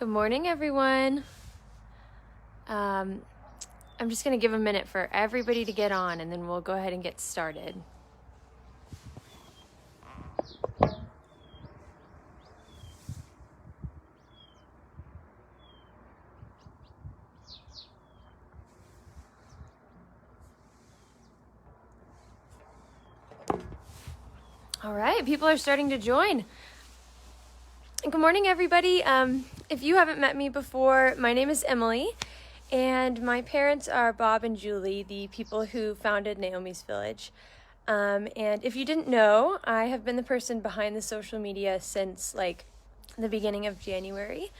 Good morning, everyone. I'm just going to give a minute for everybody to get on, and then we'll go ahead and get started. All right, people are starting to join. Good morning, everybody. If you haven't met me before, my name is Emily, and my parents are Bob and Julie, the people who founded Naomi's Village. And if you didn't know, I have been the person behind the social media since the beginning of January.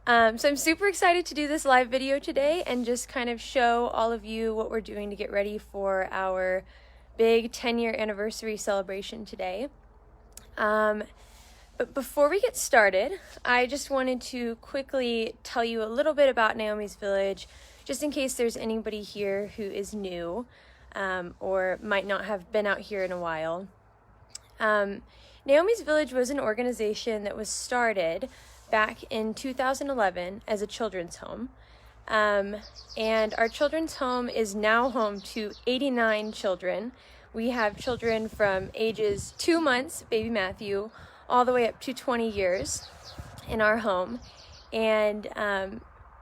So I'm super excited to do this live video today and just kind of show all of you what we're doing to get ready for our big 10-year anniversary celebration today. But before we get started, I just wanted to quickly tell you a little bit about Naomi's Village, just in case there's anybody here who is new or might not have been out here in a while. Naomi's Village was an organization that was started back in 2011 as a children's home. And our children's home is now home to 89 children. We have children from ages 2 months, baby Matthew, all the way up to 20 years in our home. And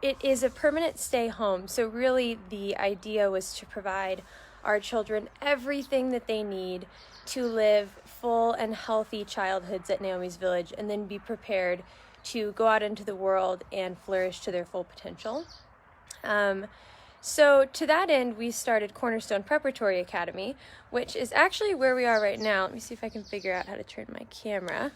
it is a permanent stay home. So really the idea was to provide our children everything that they need to live full and healthy childhoods at Naomi's Village, and then be prepared to go out into the world and flourish to their full potential. So to that end, we started Cornerstone Preparatory Academy, which is actually where we are right now. Let me see if I can figure out how to turn my camera.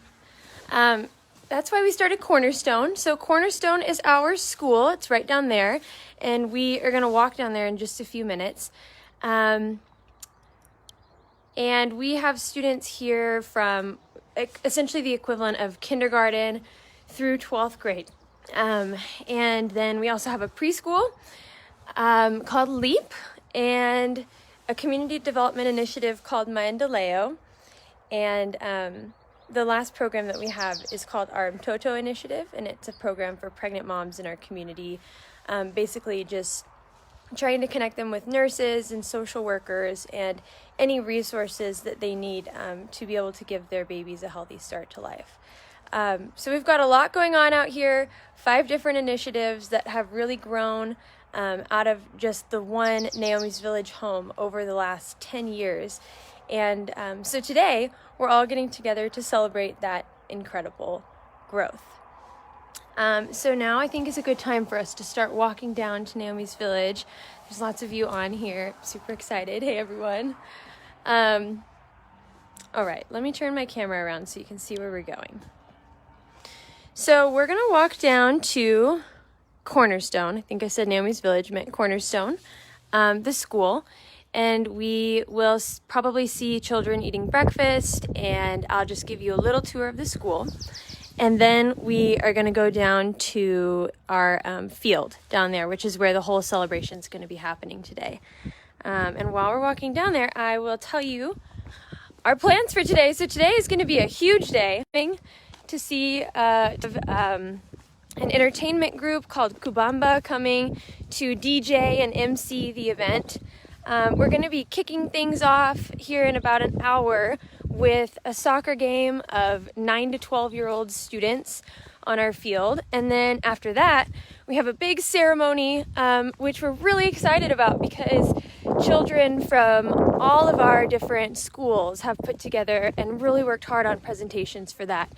That's why we started Cornerstone. So Cornerstone is our school. It's right down there, and we are going to walk down there in just a few minutes. And we have students here from essentially the equivalent of kindergarten through 12th grade. And then we also have a preschool called LEAP, and a community development initiative called Maendaleo. And the last program that we have is called our Mtoto initiative, and it's a program for pregnant moms in our community, basically just trying to connect them with nurses and social workers and any resources that they need to be able to give their babies a healthy start to life. So we've got a lot going on out here, 5 different initiatives that have really grown out of just the one Naomi's Village home over the last 10 years. And so today we're all getting together to celebrate that incredible growth. So now I think is a good time for us to start walking down to Naomi's Village. There's lots of you on here. Super excited. Hey, everyone. All right, let me turn my camera around so you can see where we're going. So we're going to walk down to Cornerstone. I think I said Naomi's Village meant Cornerstone, the school. And we will probably see children eating breakfast, and I'll just give you a little tour of the school. And then we are going to go down to our field down there, which is where the whole celebration is going to be happening today. And while we're walking down there, I will tell you our plans for today. So today is going to be a huge day. To see an entertainment group called Kubamba coming to DJ and MC the event. We're going to be kicking things off here in about an hour with a soccer game of 9 to 12-year-old students on our field. And then after that, we have a big ceremony, which we're really excited about because children from all of our different schools have put together and really worked hard on presentations for that.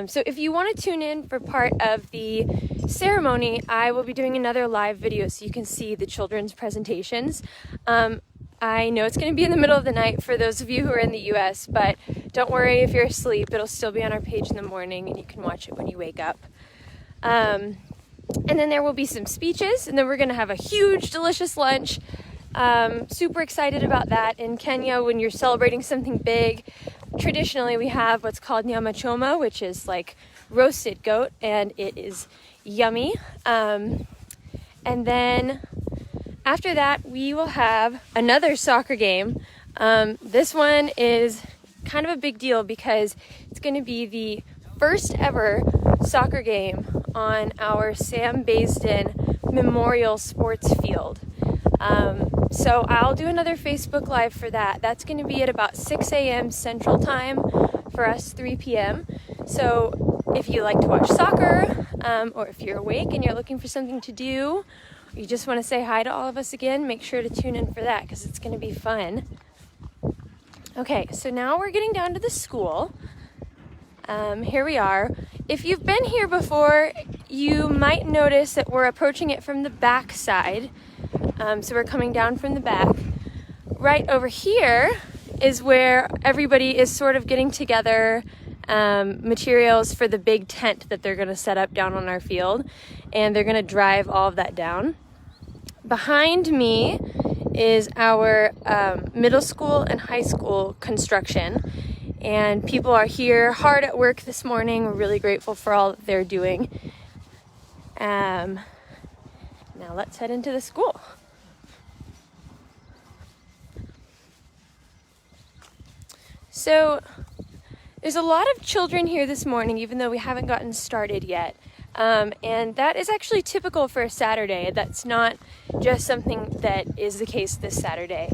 So if you want to tune in for part of the ceremony, I will be doing another live video so you can see the children's presentations. I know it's going to be in the middle of the night for those of you who are in the US, but don't worry if you're asleep. It'll still be on our page in the morning, and you can watch it when you wake up. And then there will be some speeches, and then we're going to have a huge, delicious lunch. Super excited about that. In Kenya, when you're celebrating something big, traditionally we have what's called nyama choma, which is like roasted goat, and it is yummy. And then after that, we will have another soccer game. This one is kind of a big deal because it's going to be the first ever soccer game on our Sam Baisden Memorial Sports Field. So I'll do another Facebook Live for that. That's going to be at about 6 a.m. Central Time, for us 3 p.m. So if you like to watch soccer, or if you're awake and you're looking for something to do, or you just want to say hi to all of us again, make sure to tune in for that because it's going to be fun. Okay, so now we're getting down to the school. Here we are. If you've been here before, you might notice that we're approaching it from the back side. So we're coming down from the back. Right over here is where everybody is sort of getting together materials for the big tent that they're going to set up down on our field. And they're going to drive all of that down. Behind me is our middle school and high school construction. And people are here hard at work this morning. We're really grateful for all that they're doing. Now let's head into the school. So there's a lot of children here this morning, even though we haven't gotten started yet. And that is actually typical for a Saturday. That's not just something that is the case this Saturday.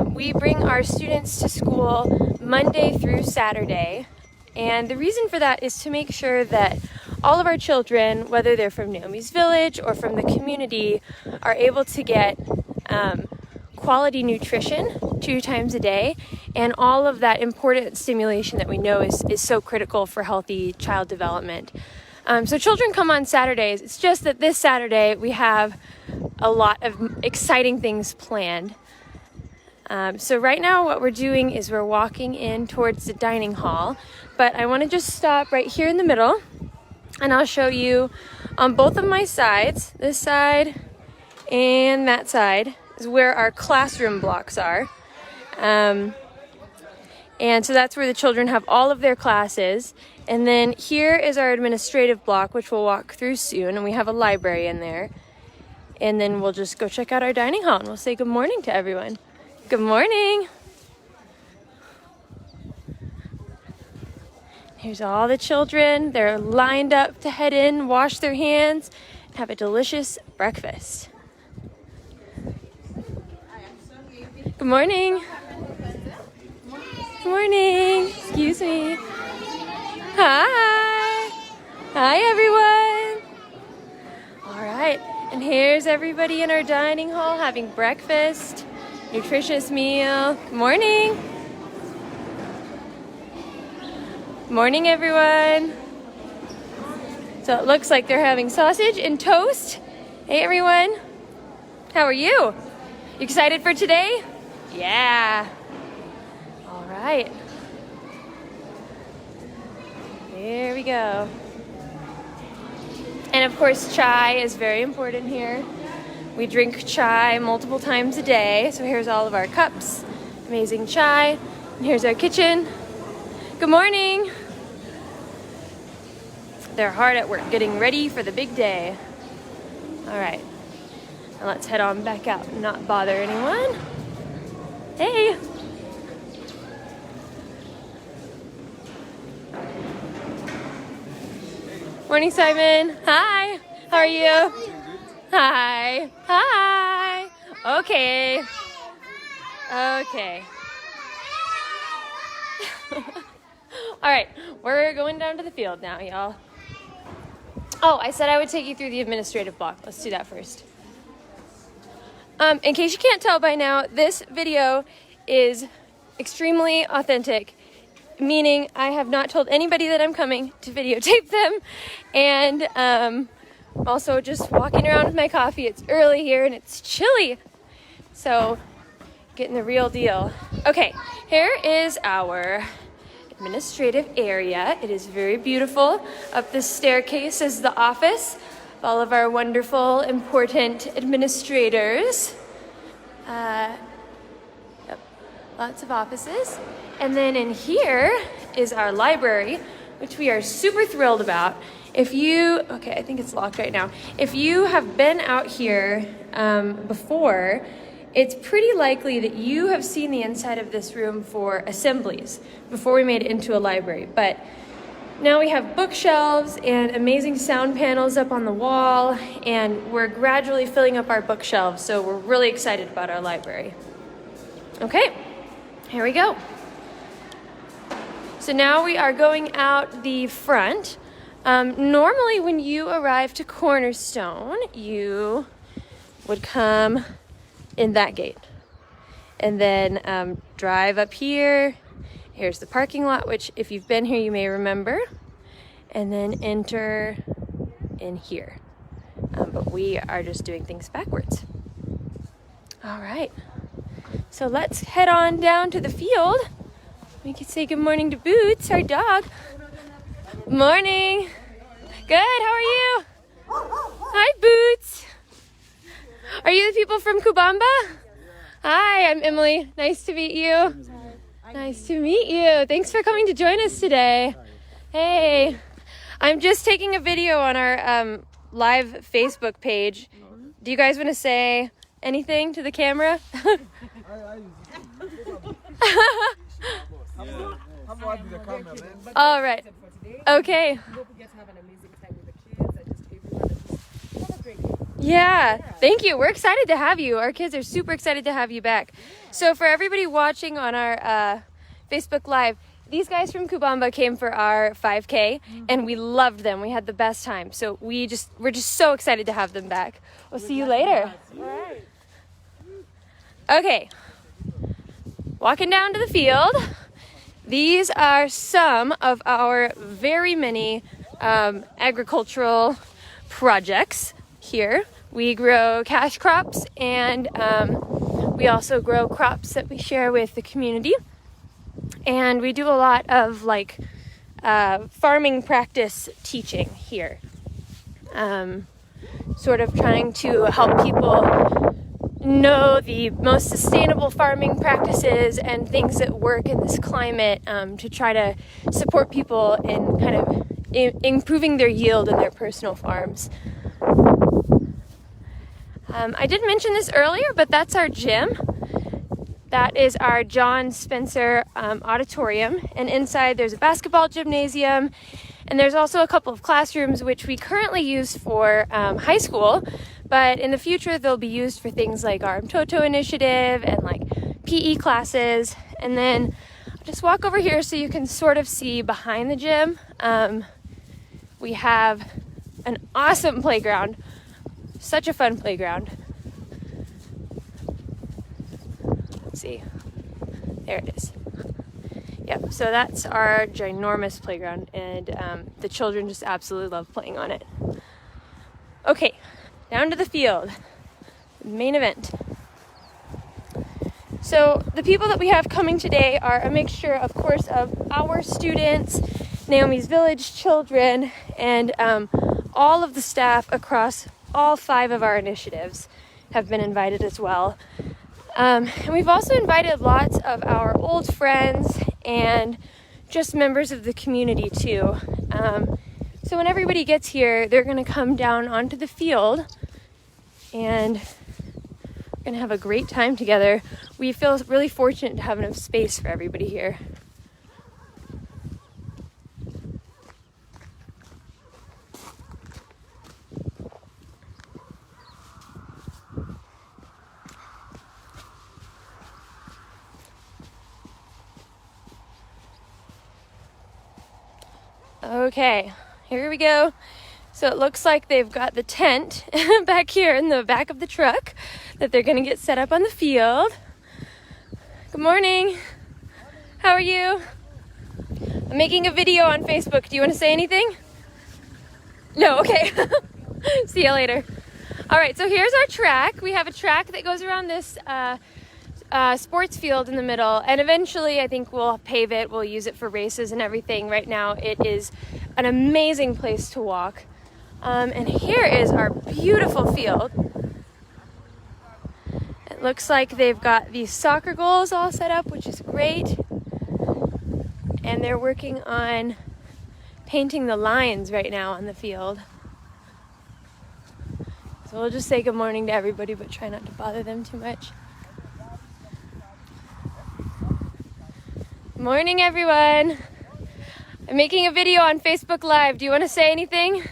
We bring our students to school Monday through Saturday. And the reason for that is to make sure that all of our children, whether they're from Naomi's village or from the community, are able to get quality nutrition 2 times a day, and all of that important stimulation that we know is so critical for healthy child development. So children come on Saturdays. It's just that this Saturday we have a lot of exciting things planned. So right now what we're doing is we're walking in towards the dining hall, but I want to just stop right here in the middle, and I'll show you on both of my sides, this side and that side, is where our classroom blocks are. And so that's where the children have all of their classes. And then here is our administrative block, which we'll walk through soon, and we have a library in there. And then we'll just go check out our dining hall, and we'll say good morning to everyone. Good morning. Here's all the children. They're lined up to head in, wash their hands, and have a delicious breakfast. Good morning. Good morning. Excuse me. Hi. Hi, everyone. All right. And here's everybody in our dining hall having breakfast. Nutritious meal. Good morning. Morning, everyone. So it looks like they're having sausage and toast. Hey, everyone. How are you? You excited for today? Yeah. All right. There we go. And of course, chai is very important here. We drink chai multiple times a day. So here's all of our cups. Amazing chai. And here's our kitchen. Good morning. They're hard at work getting ready for the big day. All right. Now let's head on back out and not bother anyone. Hey. Morning, Simon. Hi. How are you? Hi. Hi. Okay. Okay. All right. We're going down to the field now, y'all. Oh, I said I would take you through the administrative block. Let's do that first. In case you can't tell by now, this video is extremely authentic, meaning I have not told anybody that I'm coming to videotape them. And I'm also just walking around with my coffee. It's early here and it's chilly. So getting the real deal. Okay, here is our administrative area. It is very beautiful. Up this staircase is the office of all of our wonderful, important administrators. Yep, lots of offices. And then in here is our library, which we are super thrilled about. If you, okay, I think it's locked right now. If you have been out here before, it's pretty likely that you have seen the inside of this room for assemblies before we made it into a library. But Now we have bookshelves and amazing sound panels up on the wall, and we're gradually filling up our bookshelves, so we're really excited about our library. Okay, here we go. So now we are going out the front. Normally when you arrive to Cornerstone, you would come in that gate and then drive up here. Here's the parking lot, which if you've been here, you may remember, and then enter in here. But we are just doing things backwards. All right, so let's head on down to the field. We can say good morning to Boots, our dog. Morning. Good, how are you? Hi, Boots. Are you the people from Kubamba? Hi, I'm Emily. Nice to meet you. Nice to meet you. Thanks for coming to join us today. Hey, I'm just taking a video on our live Facebook page. Do you guys want to say anything to the camera? All right. Okay. Yeah, thank you. We're excited to have you. Our kids are super excited to have you back. So for everybody watching on our Facebook Live, these guys from Kubamba came for our 5K, and we loved them. We had the best time. So we're just so excited to have them back. We'll see you later. Okay, walking down to the field. These are some of our very many agricultural projects here. We grow cash crops, and we also grow crops that we share with the community. And we do a lot of farming practice teaching here. Sort of trying to help people know the most sustainable farming practices and things that work in this climate, to try to support people in kind of improving their yield in their personal farms. I did mention this earlier, but that's our gym. That is our John Spencer auditorium, and inside there's a basketball gymnasium, and there's also a couple of classrooms which we currently use for high school, but in the future they'll be used for things like our Mtoto initiative and like PE classes. And then I'll just walk over here so you can sort of see behind the gym. We have an awesome playground, such a fun playground. Let's see, there it is. Yep, so that's our ginormous playground, and the children just absolutely love playing on it. Okay, down to the field, the main event. So the people that we have coming today are a mixture, of course, of our students, Naomi's Village children, and all of the staff across all 5 of our initiatives have been invited as well. And we've also invited lots of our old friends and just members of the community too. So when everybody gets here, they're going to come down onto the field, and we're going to have a great time together. We feel really fortunate to have enough space for everybody here. Okay, here we go. So it looks like they've got the tent back here in the back of the truck that they're going to get set up on the field. Good morning. How are you? I'm making a video on Facebook. Do you want to say anything? No, okay. See you later. All right, so here's our track. We have a track that goes around this sports field in the middle, and eventually I think we'll pave it. We'll use it for races and everything. Right now it is an amazing place to walk. And here is our beautiful field. It looks like they've got these soccer goals all set up, which is great. And they're working on painting the lines right now on the field. So we'll just say good morning to everybody, but try not to bother them too much. Morning, everyone. I'm making a video on Facebook Live. Do you want to say anything?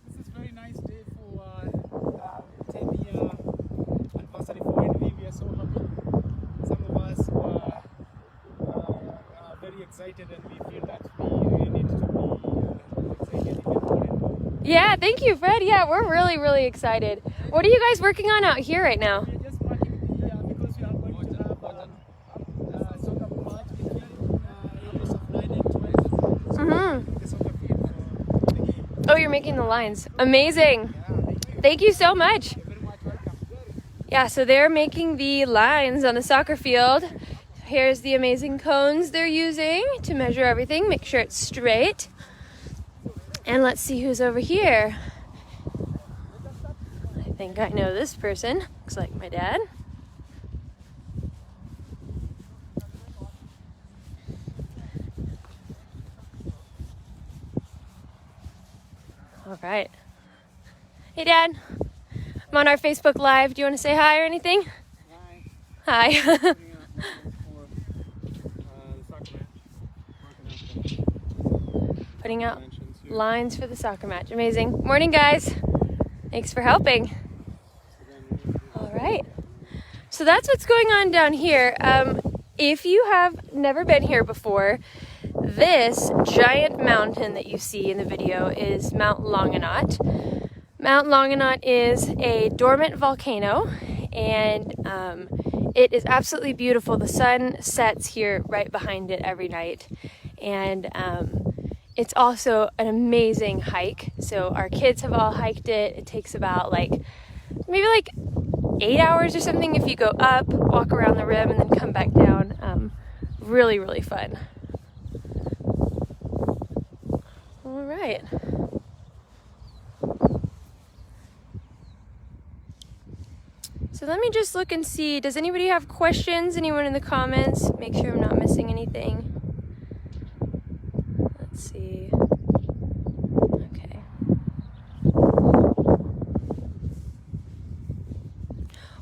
This is very nice day for 10-year anniversary for NV. We are so happy. Some of us are very excited, and we feel that we really need to be excited even more and more. Yeah, thank you, Fred. Yeah, we're really excited. What are you guys working on out here right now? We are just marking the because we are going to have soccer match between ages of 9 and 12. So the soccer field for the game. Oh, you're making the lines. Amazing. Thank you so much. You're very much welcome. Yeah, so they're making the lines on the soccer field. Here's the amazing cones they're using to measure everything, make sure it's straight. And let's see who's over here. I think I know this person. Looks like my dad. All right. Hey, Dad. I'm on our Facebook Live. Do you want to say hi or anything? Hi. Hi. Putting out lines for the soccer match. Amazing. Morning, guys. Thanks for helping. All right. So that's what's going on down here. If you have never been here before, this giant mountain that you see in the video is Mount Longanot. Mount Longanot is a dormant volcano, and it is absolutely beautiful. The sun sets here right behind it every night, and it's also an amazing hike. So our kids have all hiked it. It takes about maybe 8 hours or something if you go up, walk around the rim, and then come back down. Really fun. All right. So let me just look and see, does anybody have questions? Anyone in the comments? Make sure I'm not missing anything. Let's see. Okay.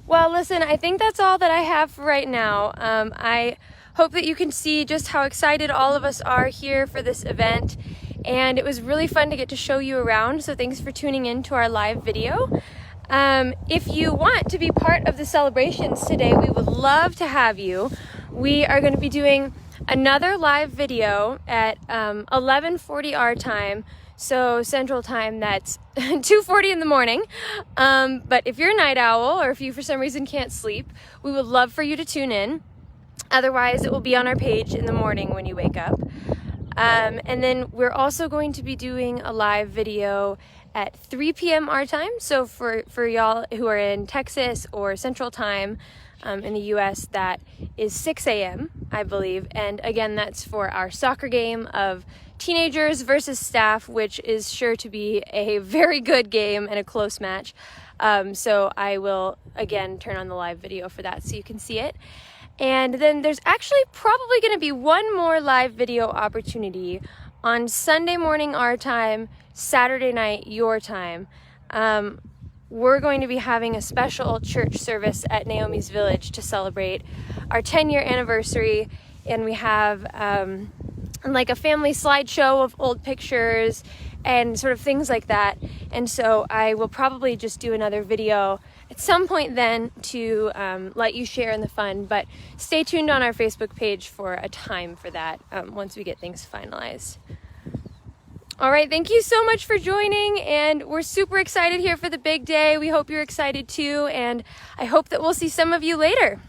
Well, listen, I think that's all that I have for right now. I hope that you can see just how excited all of us are here for this event. And it was really fun to get to show you around. So thanks for tuning in to our live video. If you want to be part of the celebrations today, we would love to have you. We are going to be doing another live video at 11:40 our time, so Central Time. That's 2:40 in the morning. But if you're a night owl, or if you for some reason can't sleep, we would love for you to tune in. Otherwise, it will be on our page in the morning when you wake up. And then we're also going to be doing a live video at 3 p.m. our time. So for y'all who are in Texas or Central Time in the US, that is 6 a.m., I believe. And again, that's for our soccer game of teenagers versus staff, which is sure to be a very good game and a close match. So I will, again, turn on the live video for that so you can see it. And then there's actually probably going to be one more live video opportunity on Sunday morning our time, Saturday night your time. We're going to be having a special church service at Naomi's Village to celebrate our 10-year anniversary, and we have a family slideshow of old pictures and sort of things like that. And so I will probably just do another video at some point then to let you share in the fun, but stay tuned on our Facebook page for a time for that once we get things finalized. All right, thank you so much for joining, and we're super excited here for the big day. We hope you're excited too, and I hope that we'll see some of you later.